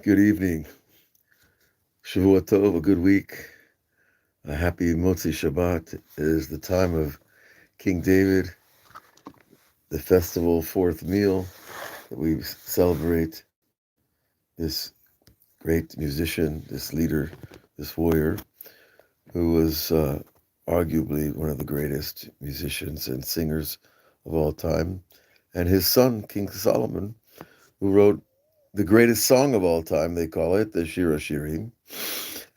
Good evening. Shavua Tov, a good week. A happy Motzei Shabbat. It is the time of King David, the festival fourth meal that we celebrate this great musician, this leader, this warrior, who was arguably one of the greatest musicians and singers of all time, and his son, King Solomon, who wrote the greatest song of all time, they call it, the Shira.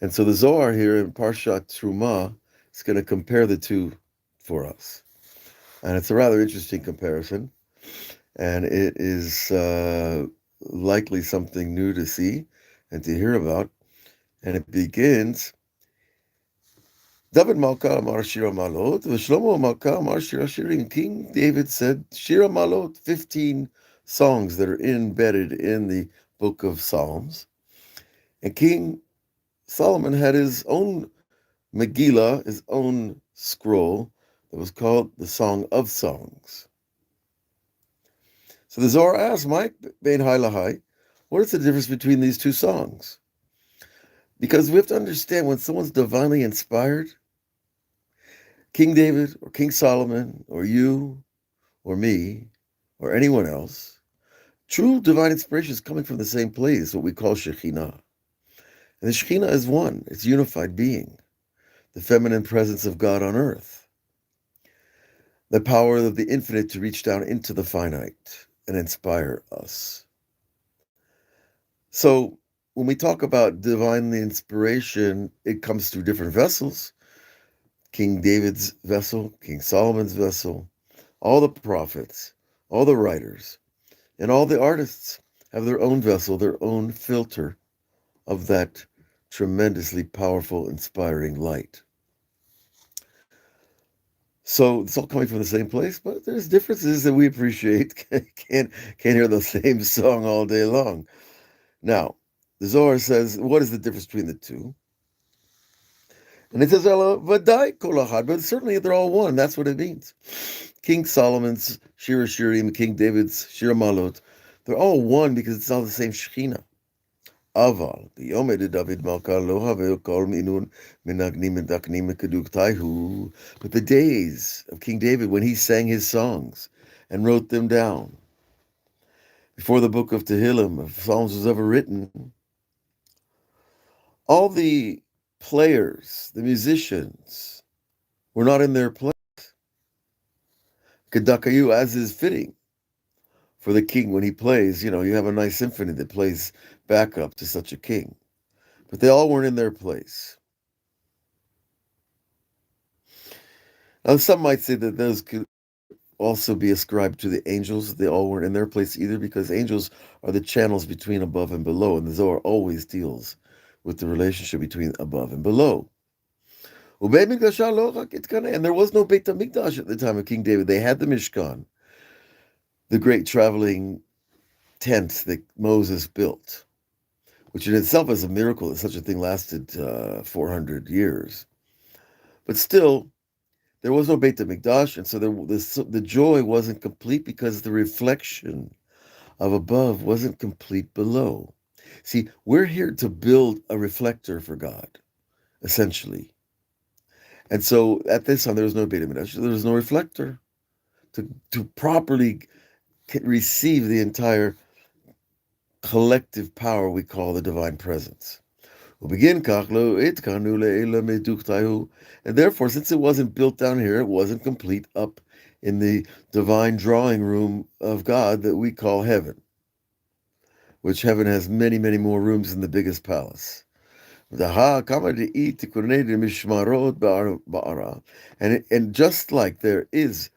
And so the Zohar here in Parshat Truma is going to compare the two for us. And it's a rather interesting comparison. And it is likely something new to see and to hear about. And it begins, David Malka Amar Shira Malot, Shlomo Malka Amar Shira Shirim. King David said, Shira Malot, 15 songs that are embedded in the book of Psalms. And King Solomon had his own Megillah, his own scroll, that was called the Song of Songs. So the Zohar asked, Mike, Bein Hai Lahai, what is the difference between these two songs? Because we have to understand when someone's divinely inspired, King David or King Solomon or you or me or anyone else, true divine inspiration is coming from the same place, what we call Shekhinah. And the Shekhinah is one, it's unified being, the feminine presence of God on earth, the power of the infinite to reach down into the finite and inspire us. So when we talk about divine inspiration, it comes through different vessels. King David's vessel, King Solomon's vessel, all the prophets, all the writers, and all the artists have their own vessel, their own filter of that tremendously powerful, inspiring light. So it's all coming from the same place, but there's differences that we appreciate. Can't hear the same song all day long. Now, the Zohar says, what is the difference between the two? And it says, Vadai kol achad, but certainly they're all one. That's what it means. King Solomon's Shira Shirim, King David's Shira Malot, they're all one because it's all the same Shekhinah. Aval, Yomed David Malka lo haveu kol minun menagnim medaknim mekeduktahu. But the days of King David when he sang his songs and wrote them down, before the book of Tehillim, of Psalms was ever written, all the players, the musicians, were not in their place. Kedakayu, as is fitting for the king when he plays, you have a nice symphony that plays backup to such a king. But they all weren't in their place. Now, some might say that those could also be ascribed to the angels. They all weren't in their place either because angels are the channels between above and below, and the Zohar always deals with the relationship between above and below. And there was no Beit HaMikdash at the time of King David. They had the Mishkan, the great traveling tent that Moses built, which in itself is a miracle that such a thing lasted 400 years. But still, there was no Beit HaMikdash, and so the joy wasn't complete because the reflection of above wasn't complete below. See, we're here to build a reflector for God, essentially. And so at this time, there was no Beit HaMikdash. There was no reflector to properly receive the entire collective power we call the divine presence. And therefore, since it wasn't built down here, it wasn't complete up in the divine drawing room of God that we call heaven, which heaven has many, many more rooms than the biggest palace. And just like there is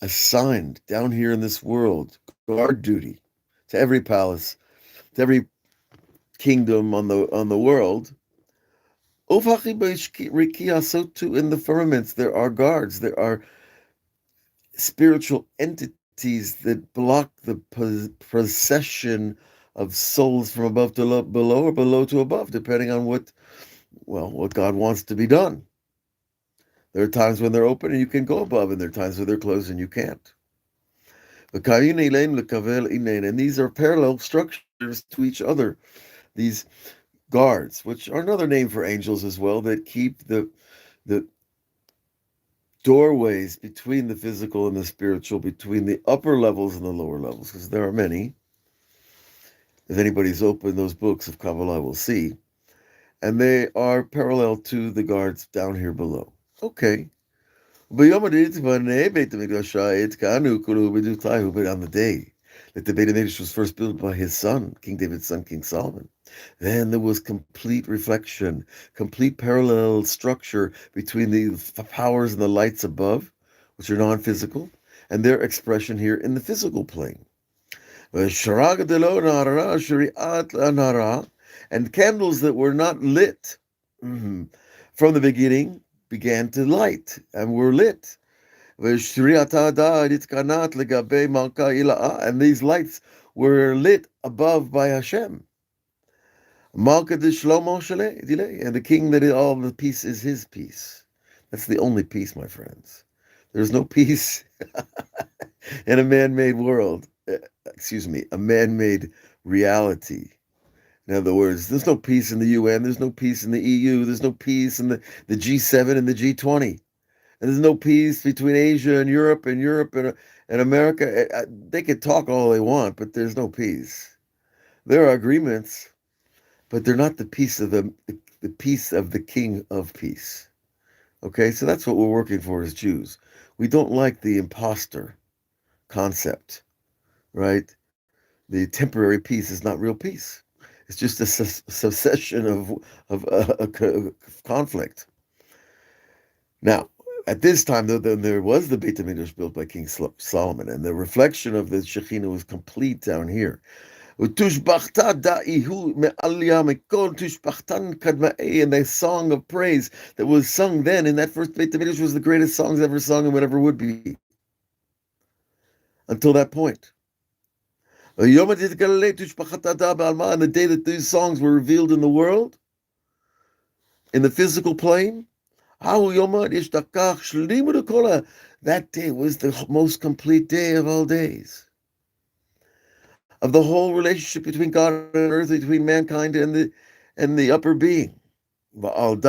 assigned down here in this world guard duty to every palace, to every kingdom on the world, so too in the firmaments there are guards, there are spiritual entities that block the procession of souls from above to below or below to above, depending on what God wants to be done. There are times when they're open and you can go above, and there are times when they're closed and you can't. And these are parallel structures to each other. these guards, which are another name for angels as well, that keep the doorways between the physical and the spiritual, between the upper levels and the lower levels, because there are many. If anybody's opened those books of Kabbalah, will see. And they are parallel to the guards down here below. Okay. But on the day that the Beit HaMikdash was first built by his son, King David's son, King Solomon, then there was complete reflection, complete parallel structure between the powers and the lights above, which are non-physical, and their expression here in the physical plane. And candles that were not lit from the beginning began to light and were lit. And these lights were lit above by Hashem. And the king that all the peace is his peace. That's the only peace, my friends. There's no peace in a man-made world. A man-made reality. In other words, there's no peace in the UN, there's no peace in the EU, there's no peace in the G7 and the G20. And there's no peace between Asia and Europe and America. They could talk all they want, but there's no peace. There are agreements, but they're not the peace of the peace of the King of Peace. Okay, so that's what we're working for as Jews. We don't like the imposter concept, right? The temporary peace is not real peace. It's just a succession of conflict. Now, at this time, though, then there was the Beit HaMikdash built by King Solomon, and the reflection of the Shekhinah was complete down here. And the song of praise that was sung then in that first Beit HaMikdash was the greatest songs ever sung and whatever would be. Until that point. And the day that these songs were revealed in the world, in the physical plane, that day was the most complete day of all days. Of the whole relationship between God and earth, between mankind and the upper being. And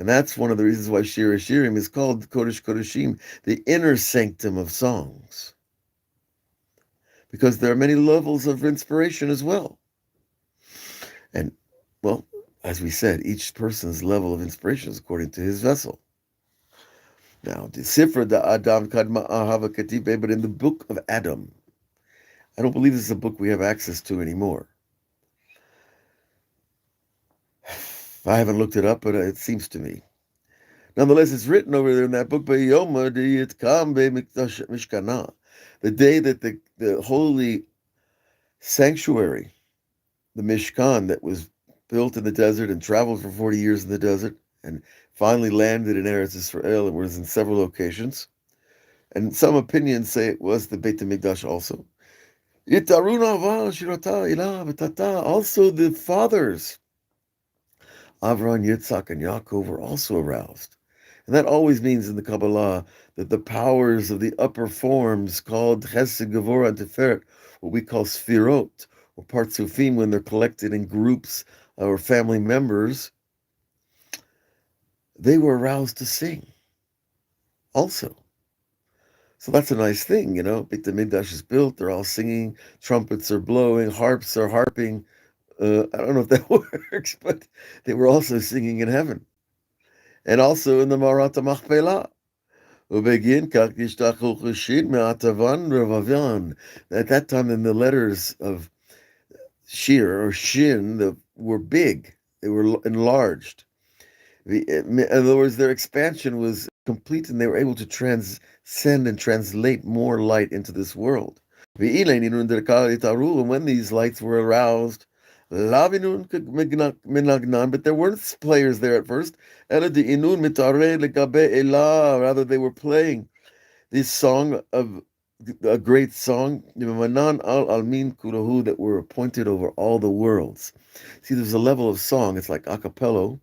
that's one of the reasons why Shira Shirim is called Kodesh Kodeshim, the inner sanctum of songs. Because there are many levels of inspiration as well. And, well, as we said, each person's level of inspiration is according to his vessel. Now, the Sifra da Adam Kadma Ahava Katibe, but in the book of Adam, I don't believe this is a book we have access to anymore. I haven't looked it up, but it seems to me. Nonetheless, it's written over there in that book, the day that the holy sanctuary, the Mishkan that was built in the desert and traveled for 40 years in the desert and finally landed in Eretz Israel and was in several locations. And some opinions say it was the Beit HaMikdash also. Also the fathers, Avraham, Yitzhak, and Yaakov, were also aroused. And that always means in the Kabbalah that the powers of the upper forms called Chesed, Gevurah, and Tiferet, what we call Sfirot, or Partzufim, when they're collected in groups or family members, they were aroused to sing also. So that's a nice thing, Beit HaMikdash is built, they're all singing, trumpets are blowing, harps are harping. I don't know if that works, but they were also singing in heaven. And also in the Marat Machpelah. At that time, then the letters of Shir or Shin were big. They were enlarged. In other words, their expansion was complete, and they were able to transcend and translate more light into this world. And when these lights were aroused, but there weren't players there at first. Rather, they were playing this song of a great song, that were appointed over all the worlds. See, there's a level of song, it's like a cappella, and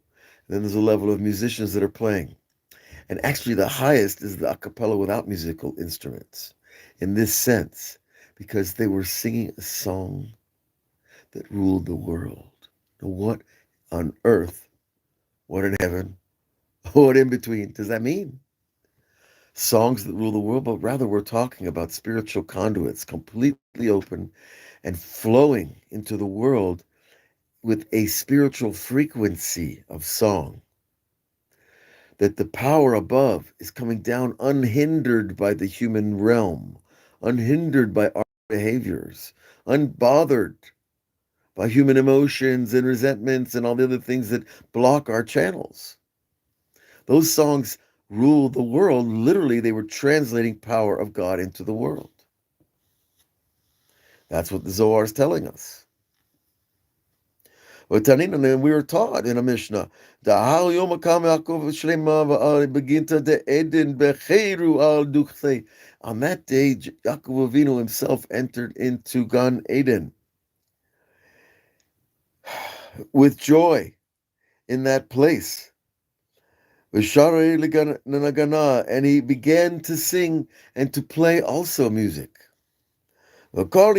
then there's a level of musicians that are playing. And actually the highest is the a cappella without musical instruments, in this sense, because they were singing a song that ruled the world. Now, what on earth, what in heaven, what in between does that mean? Songs that rule the world, but rather we're talking about spiritual conduits completely open and flowing into the world with a spiritual frequency of song. That the power above is coming down unhindered by the human realm, unhindered by our behaviors, unbothered by human emotions and resentments and all the other things that block our channels. Those songs rule the world. Literally, they were translating power of God into the world. That's what the Zohar is telling us. And we were taught in a Mishnah, on that day, Yaakov Avinu himself entered into Gan Eden with joy in that place. And he began to sing and to play also music. And all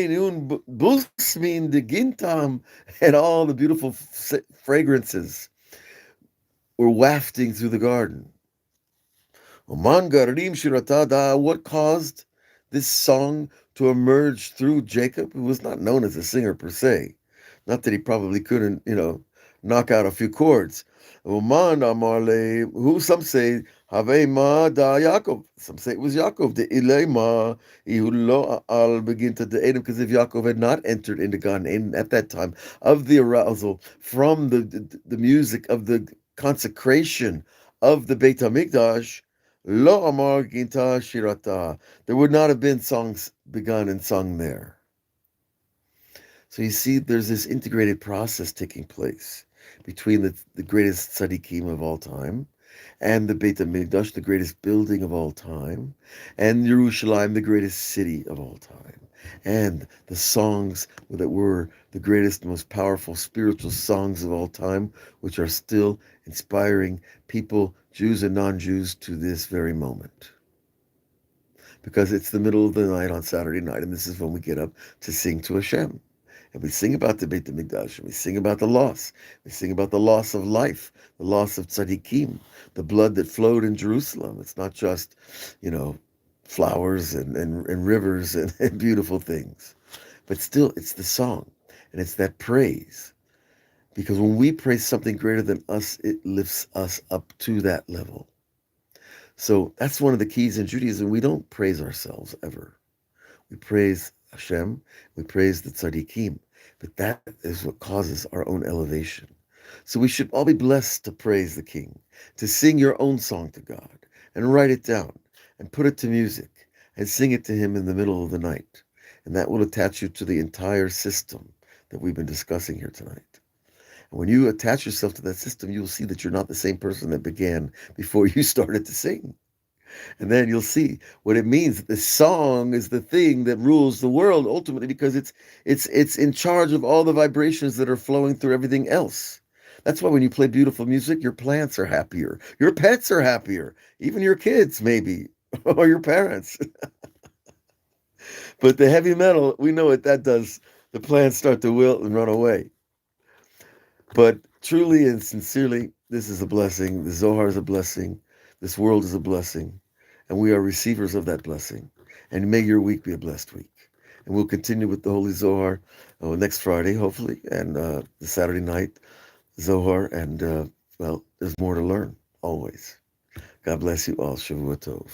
the beautiful fragrances were wafting through the garden. What caused this song to emerge through Jacob, who was not known as a singer per se? Not that he probably couldn't, knock out a few chords. Who some say Have ma da Yaakov. Some say it was Yaakov. The Ilema Ihulo al begin to the Edom, because if Yaakov had not entered into Gan Eden at that time of the arousal from the music of the consecration of the Beit HaMikdash, Lo Amar Ginta Shirata. There would not have been songs begun and sung there. So you see, there's this integrated process taking place between the greatest tzaddikim of all time and the Beit HaMikdash, the greatest building of all time, and Yerushalayim, the greatest city of all time, and the songs that were the greatest, most powerful spiritual songs of all time, which are still inspiring people, Jews and non-Jews, to this very moment. Because it's the middle of the night on Saturday night, and this is when we get up to sing to Hashem. And we sing about the Beit HaMikdash, and we sing about the loss. We sing about the loss of life, the loss of tzaddikim, the blood that flowed in Jerusalem. It's not just, flowers and rivers and beautiful things. But still, it's the song, and it's that praise. Because when we praise something greater than us, it lifts us up to that level. So that's one of the keys in Judaism. We don't praise ourselves ever. We praise Hashem, we praise the tzaddikim, but that is what causes our own elevation. So we should all be blessed to praise the King, to sing your own song to God, and write it down, and put it to music, and sing it to Him in the middle of the night. And that will attach you to the entire system that we've been discussing here tonight. And when you attach yourself to that system, you'll see that you're not the same person that began before you started to sing. And then you'll see what it means. The song is the thing that rules the world ultimately, because it's in charge of all the vibrations that are flowing through everything else. That's why when you play beautiful music, your plants are happier, your pets are happier, even your kids maybe, or your parents. But the heavy metal, we know what that does. The plants start to wilt and run away. But truly and sincerely, this is a blessing. The Zohar is a blessing. This world is a blessing. And we are receivers of that blessing. And may your week be a blessed week. And we'll continue with the Holy Zohar next Friday, hopefully, and the Saturday night Zohar. And, there's more to learn, always. God bless you all. Shavua Tov.